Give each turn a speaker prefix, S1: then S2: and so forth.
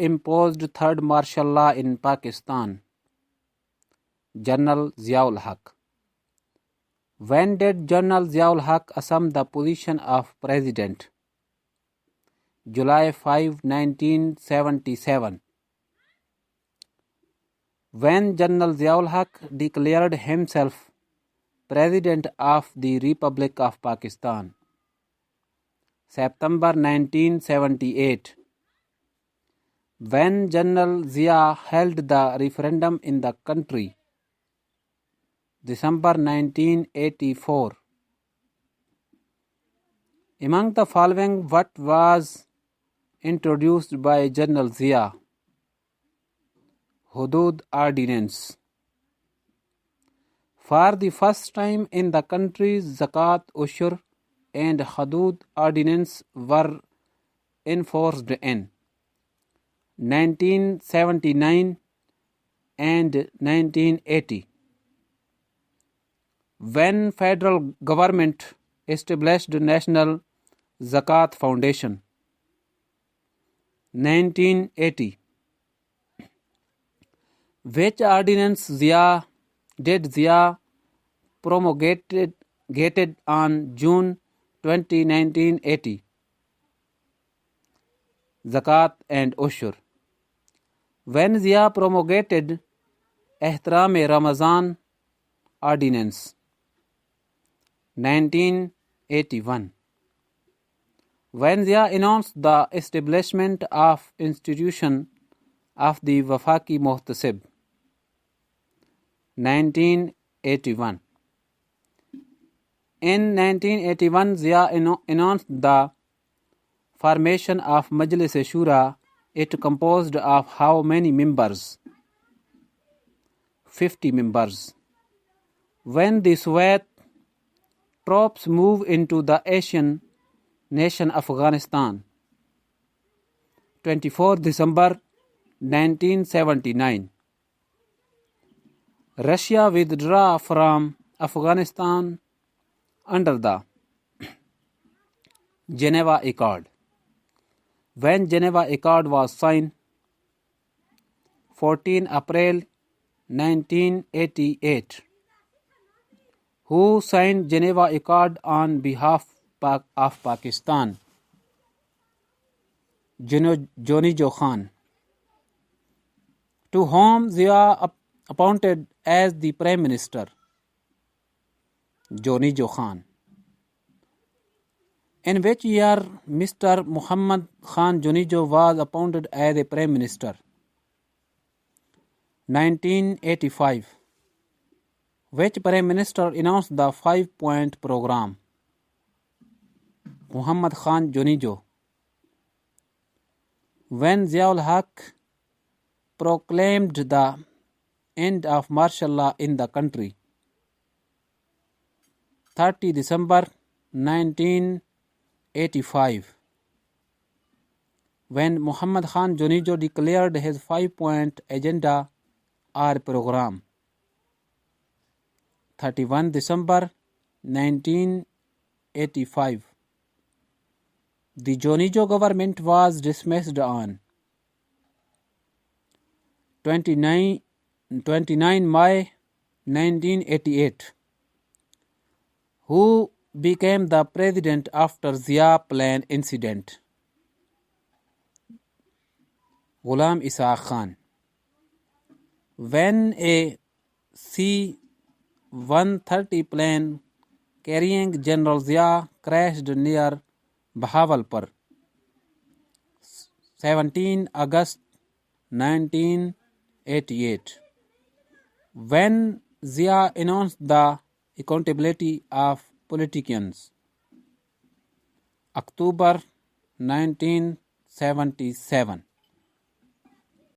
S1: imposed third martial law in Pakistan? General Zia-ul-Haq. When did General Zia-ul-Haq assume the position of president? July 5, 1977. When General Zia-ul-Haq declared himself President of the Republic of Pakistan? September 1978. When General Zia held the referendum in the country? December 1984. Among the following, what was introduced by General Zia? Hudud Ordinance. For the first time in the country, Zakat, Ushur and Hudud Ordinance were enforced in 1979 and 1980. When federal government established National Zakat Foundation? 1980. Which ordinance did Zia promulgated on June 20, 1980? Zakat and Ushur. When Zia promulgated Ehtaram-e-Ramazan Ordinance? 1981. When Zia announced the establishment of institution of the Wafaqi Mohtasib? 1981. In 1981, Zia announced the formation of Majlis-e-Shura. It composed of how many members? 50 members. When the Soviet troops moved into the Asian Nation Afghanistan? 24 December 1979. Russia withdrew from Afghanistan under the Geneva Accord. When Geneva Accord was signed? 14 April 1988. Who signed Geneva Accord on behalf of Pakistan? Junejo Khan. To whom Zia appointed as the Prime Minister? Junejo Khan. In which year Mr. Muhammad Khan Junejo was appointed as a Prime Minister? 1985. Which Prime Minister announced the 5-point program? Muhammad Khan Junejo. When Zia-ul-Haq proclaimed the end of martial law in the country? 30 December 1985. When Muhammad Khan Junejo declared his 5-point agenda or program? 31 December 1985. The Junejo government was dismissed on 29 May 1988. Who became the president after Zia plane incident? Ghulam Isa Khan. When a C-130 plane carrying General Zia crashed near Bahawlpur? 17 August 1988. When Zia announced the accountability of politicians? October 1977.